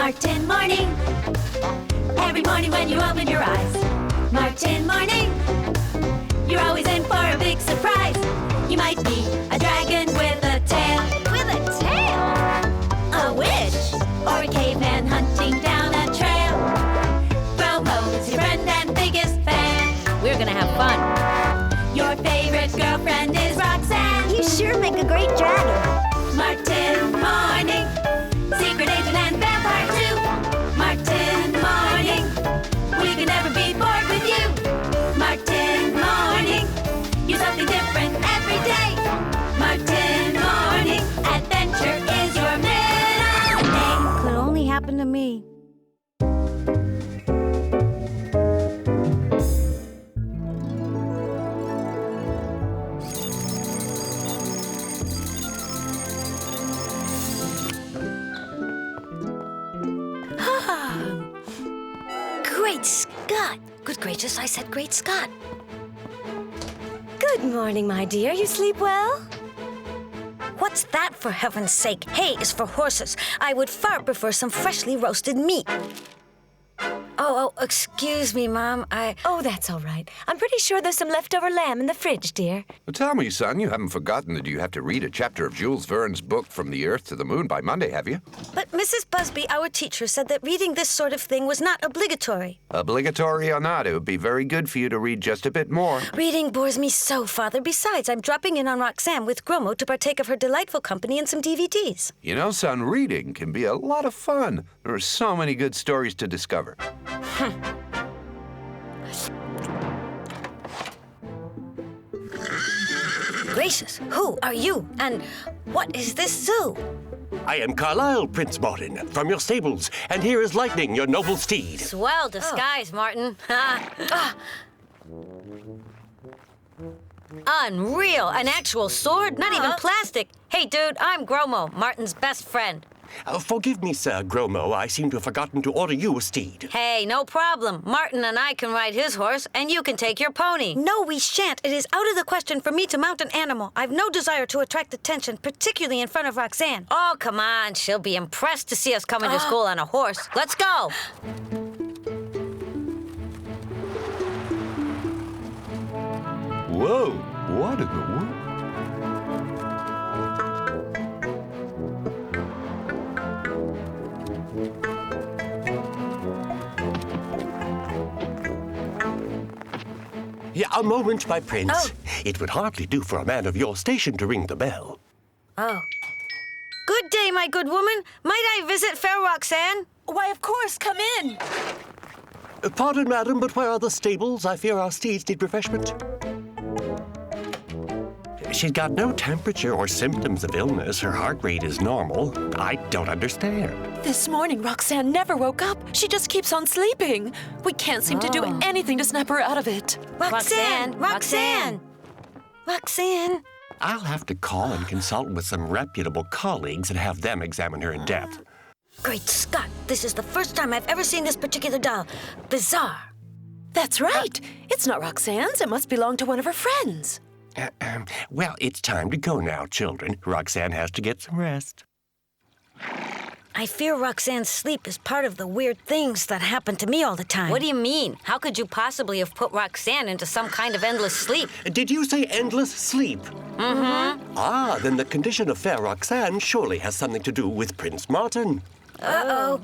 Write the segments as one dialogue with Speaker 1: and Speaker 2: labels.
Speaker 1: Martin Morning. Every morning when you open your eyes. Martin Morning. You're always in for a big surprise. You might be a dragon with a tail. With a tail? A witch. Or a caveman hunting down a trail. Froho's your friend and biggest fan.
Speaker 2: We're gonna have fun.
Speaker 1: Your favorite girlfriend is Roxanne.
Speaker 3: You sure make a great dragon.
Speaker 1: Martin Morning. Secret agent and vampire too. Martin Morning. We can never be bored with you. Martin Morning. You're something different every day. Martin Morning. Adventure is your middle name.
Speaker 3: Could only happen to me.
Speaker 2: Great Scott! Good gracious, I said great Scott.
Speaker 4: Good morning, my dear. You sleep well?
Speaker 2: What's that, for heaven's sake? Hay is for horses. I would far prefer some freshly roasted meat. Oh, excuse me, Mom.
Speaker 4: Oh, that's all right. I'm pretty sure there's some leftover lamb in the fridge, dear.
Speaker 5: Well, tell me, son, you haven't forgotten that you have to read a chapter of Jules Verne's book From the Earth to the Moon by Monday, have you?
Speaker 2: But Mrs. Busby, our teacher, said that reading this sort of thing was not obligatory.
Speaker 5: Obligatory or not, it would be very good for you to read just a bit more.
Speaker 2: Reading bores me so, Father. Besides, I'm dropping in on Roxanne with Gromo to partake of her delightful company and some DVDs.
Speaker 5: You know, son, reading can be a lot of fun. There are so many good stories to discover.
Speaker 2: Gracious, who are you? And what is this zoo?
Speaker 6: I am Carlisle, Prince Martin, from your stables, and here is Lightning, your noble steed.
Speaker 2: Swell disguise, Martin. Unreal, an actual sword, not even plastic. Hey, dude, I'm Gromo, Martin's best friend.
Speaker 6: Forgive me, Sir Gromo, I seem to have forgotten to order you a steed.
Speaker 2: Hey, no problem. Martin and I can ride his horse, and you can take your pony. No, we shan't. It is out of the question for me to mount an animal. I've no desire to attract attention, particularly in front of Roxanne. Oh, come on. She'll be impressed to see us coming to school on a horse. Let's go.
Speaker 5: Whoa, what in the world?
Speaker 6: Yeah, a moment, my prince. It would hardly do for a man of your station to ring the bell.
Speaker 2: Oh. Good day, my good woman. Might I visit fair Roxanne?
Speaker 4: Why, of course. Come in.
Speaker 6: Pardon, madam, but where are the stables? I fear our steeds need refreshment. She's got no temperature or symptoms of illness. Her heart rate is normal. I don't understand.
Speaker 4: This morning, Roxanne never woke up. She just keeps on sleeping. We can't seem to do anything to snap her out of it.
Speaker 2: Roxanne! Roxanne! Roxanne!
Speaker 6: I'll have to call and consult with some reputable colleagues and have them examine her in depth.
Speaker 2: Great Scott! This is the first time I've ever seen this particular doll. Bizarre.
Speaker 4: That's right. It's not Roxanne's. It must belong to one of her friends.
Speaker 6: Well, it's time to go now, children. Roxanne has to get some rest.
Speaker 2: I fear Roxanne's sleep is part of the weird things that happen to me all the time. What do you mean? How could you possibly have put Roxanne into some kind of endless sleep?
Speaker 6: Did you say endless sleep?
Speaker 2: Mm-hmm.
Speaker 6: Ah, then the condition of fair Roxanne surely has something to do with Prince Martin.
Speaker 2: Uh-oh.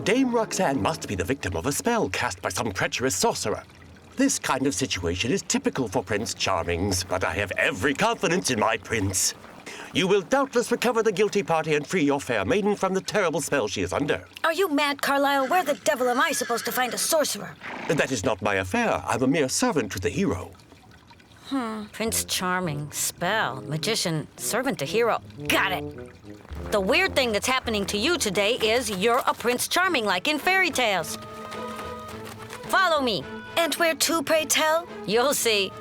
Speaker 6: Dame Roxanne must be the victim of a spell cast by some treacherous sorcerer. This kind of situation is typical for Prince Charmings, but I have every confidence in my prince. You will doubtless recover the guilty party and free your fair maiden from the terrible spell she is under.
Speaker 2: Are you mad, Carlisle? Where the devil am I supposed to find a sorcerer?
Speaker 6: That is not my affair. I'm a mere servant to the hero.
Speaker 2: Prince Charming, spell, magician, servant to hero. Got it. The weird thing that's happening to you today is you're a Prince Charming like in fairy tales. Follow me. And where to, pray tell? You'll see.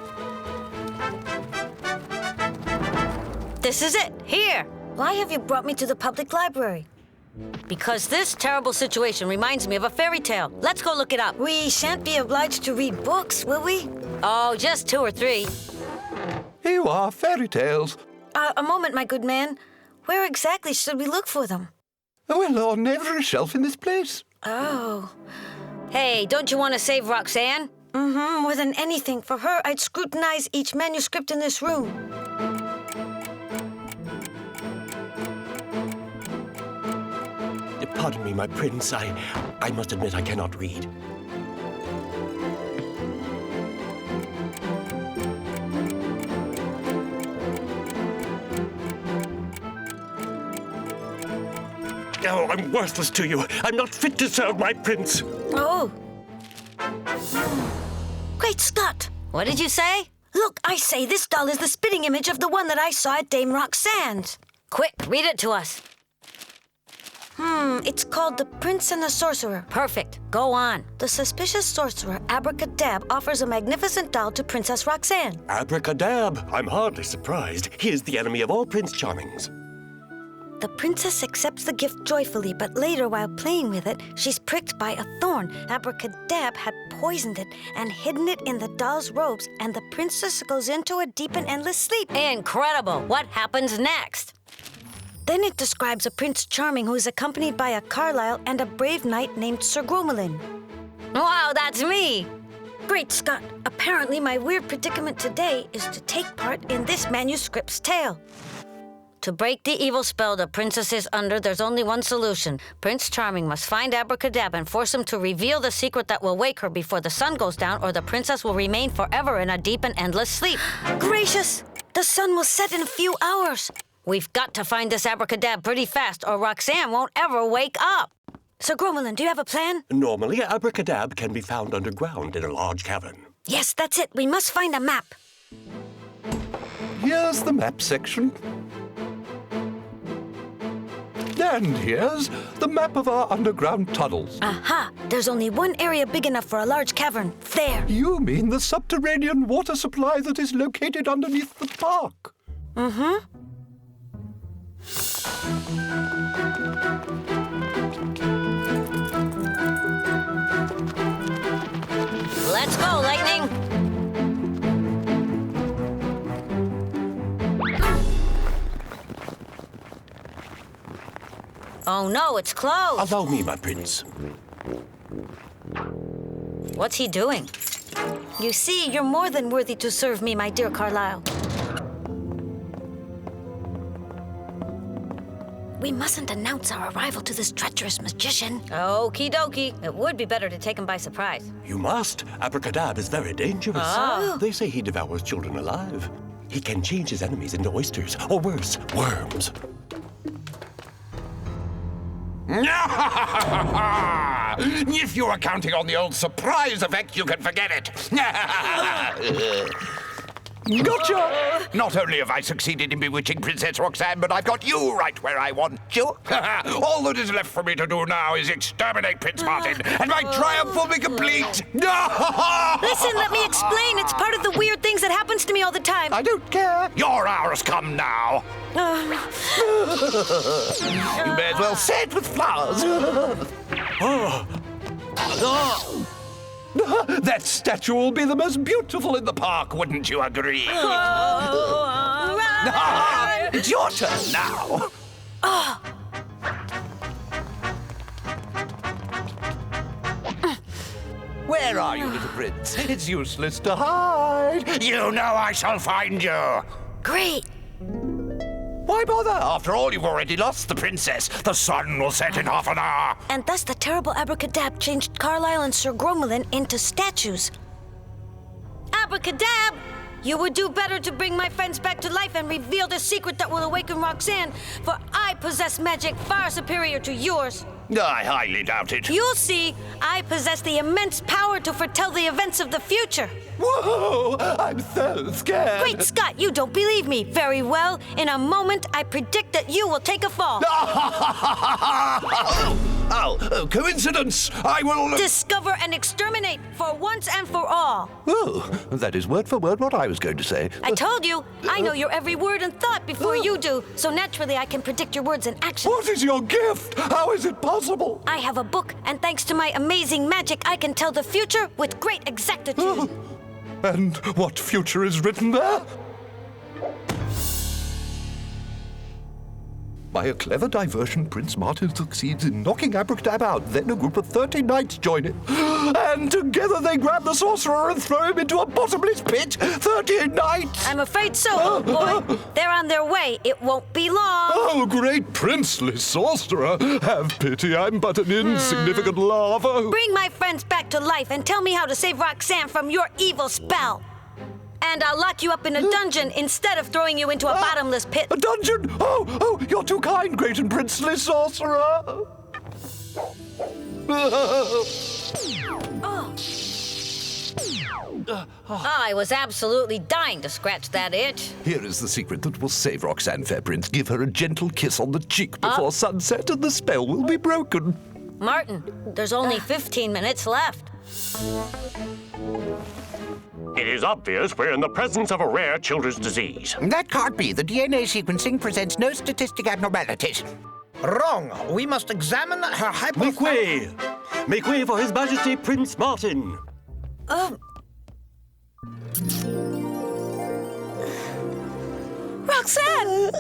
Speaker 2: This is it. Here. Why have you brought me to the public library? Because this terrible situation reminds me of a fairy tale. Let's go look it up. We shan't be obliged to read books, will we? Oh, just 2 or 3.
Speaker 5: Here you are, fairy tales.
Speaker 2: A moment, my good man. Where exactly should we look for them?
Speaker 5: Well, on every shelf in this place.
Speaker 2: Oh. Hey, don't you want to save Roxanne? Mm-hmm. More than anything, for her, I'd scrutinize each manuscript in this room.
Speaker 6: Pardon me, my prince. I must admit I cannot read. Oh, I'm worthless to you. I'm not fit to serve my prince.
Speaker 2: Oh. Great Scott! What did you say? Look, I say this doll is the spitting image of the one that I saw at Dame Roxanne's. Quick, read it to us. It's called The Prince and the Sorcerer. Perfect. Go on. The suspicious sorcerer, Abracadab, offers a magnificent doll to Princess Roxanne.
Speaker 6: Abracadab! I'm hardly surprised. He is the enemy of all Prince Charmings.
Speaker 2: The princess accepts the gift joyfully, but later, while playing with it, she's pricked by a thorn. Abracadab had poisoned it and hidden it in the doll's robes, and the princess goes into a deep and endless sleep. Incredible! What happens next? Then it describes a Prince Charming who is accompanied by a Carlisle and a brave knight named Sir Gromelin. Wow, that's me! Great Scott! Apparently my weird predicament today is to take part in this manuscript's tale. To break the evil spell the princess is under, there's only one solution. Prince Charming must find Abracadab and force him to reveal the secret that will wake her before the sun goes down, or the princess will remain forever in a deep and endless sleep. Gracious! The sun will set in a few hours. We've got to find this Abracadab pretty fast, or Roxanne won't ever wake up. Sir Gromelin, do you have a plan?
Speaker 6: Normally, Abracadab can be found underground in a large cavern.
Speaker 2: Yes, that's it. We must find a map.
Speaker 5: Here's the map section. And here's the map of our underground tunnels.
Speaker 2: Aha! There's only one area big enough for a large cavern. There.
Speaker 5: You mean the subterranean water supply that is located underneath the park?
Speaker 2: Mm-hmm. Let's go, Lightning! Oh no, it's closed!
Speaker 6: Allow me, my prince.
Speaker 2: What's he doing? You see, you're more than worthy to serve me, my dear Carlisle. We mustn't announce our arrival to this treacherous magician. Okie dokie. It would be better to take him by surprise.
Speaker 6: You must. Abracadab is very dangerous.
Speaker 2: Oh.
Speaker 6: They say he devours children alive. He can change his enemies into oysters, or worse, worms.
Speaker 5: If you are counting on the old surprise effect, you can forget it. Gotcha! Not only have I succeeded in bewitching Princess Roxanne, but I've got you right where I want you. All that is left for me to do now is exterminate Prince Martin, and my triumph will be complete.
Speaker 2: Listen, let me explain. It's part of the weird things that happens to me all the time.
Speaker 5: I don't care. Your hour's come now. You may as well say it with flowers. That statue will be the most beautiful in the park, wouldn't you agree? It's your turn now. Where are you, little prince? It's useless to hide. You know I shall find you.
Speaker 2: Great.
Speaker 5: Why bother? After all, you've already lost the princess. The sun will set in half an hour.
Speaker 2: And thus the terrible Abracadab changed Carlisle and Sir Gromelin into statues. Abracadab! You would do better to bring my friends back to life and reveal the secret that will awaken Roxanne, for I possess magic far superior to yours.
Speaker 5: I highly doubt it.
Speaker 2: You'll see, I possess the immense power to foretell the events of the future.
Speaker 5: Whoa! I'm so scared.
Speaker 2: Great Scott, you don't believe me. Very well. In a moment, I predict that you will take a fall.
Speaker 5: Oh, coincidence! I will...
Speaker 2: Discover and exterminate for once and for all.
Speaker 5: Oh, that is word for word what I was going to say.
Speaker 2: I told you, I know your every word and thought before you do, so naturally I can predict your words and actions.
Speaker 5: What is your gift? How is it possible?
Speaker 2: I have a book, and thanks to my amazing magic, I can tell the future with great exactitude.
Speaker 5: And what future is written there? By a clever diversion, Prince Martin succeeds in knocking Abracadab out. Then a group of 30 knights join him. And together they grab the sorcerer and throw him into a bottomless pit. 30 knights!
Speaker 2: I'm afraid so, old boy. They're on their way. It won't be long.
Speaker 5: Oh, great princely sorcerer, have pity. I'm but an insignificant larva.
Speaker 2: Bring my friends back to life and tell me how to save Roxanne from your evil spell. And I'll lock you up in a dungeon instead of throwing you into a bottomless pit.
Speaker 5: A dungeon? Oh, you're too kind, great and princely sorcerer.
Speaker 2: I was absolutely dying to scratch that itch.
Speaker 5: Here is the secret that will save Roxanne, fair prince. Give her a gentle kiss on the cheek before sunset, and the spell will be broken.
Speaker 2: Martin, there's only 15 minutes left.
Speaker 6: It is obvious we're in the presence of a rare children's disease.
Speaker 7: That can't be. The DNA sequencing presents no statistic abnormalities.
Speaker 8: Wrong. We must examine her
Speaker 6: Make way! Make way for His Majesty Prince Martin.
Speaker 4: Roxanne!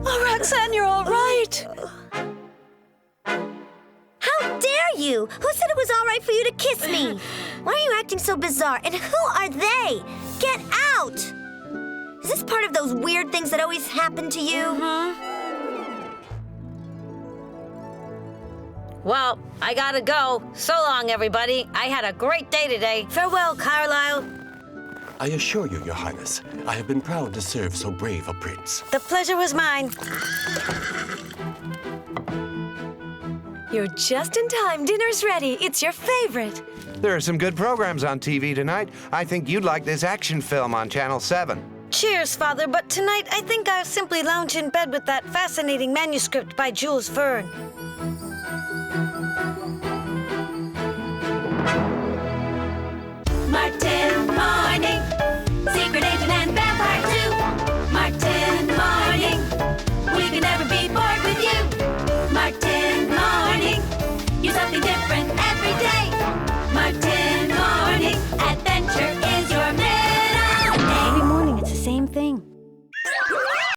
Speaker 4: Oh, Roxanne, you're all right.
Speaker 3: How dare you? Who said it was all right for you to kiss me? Why are you acting so bizarre? And who are they? Get out! Is this part of those weird things that always happen to you?
Speaker 2: Well, I gotta go. So long, everybody. I had a great day today.
Speaker 3: Farewell, Carlisle.
Speaker 6: I assure you, Your Highness, I have been proud to serve so brave a prince.
Speaker 2: The pleasure was mine.
Speaker 4: You're just in time. Dinner's ready. It's your favorite.
Speaker 8: There are some good programs on TV tonight. I think you'd like this action film on Channel 7.
Speaker 2: Cheers, Father, but tonight I think I'll simply lounge in bed with that fascinating manuscript by Jules Verne.
Speaker 1: Martin Morning, Secret Agent and Vampire too. Martin Morning, we can never be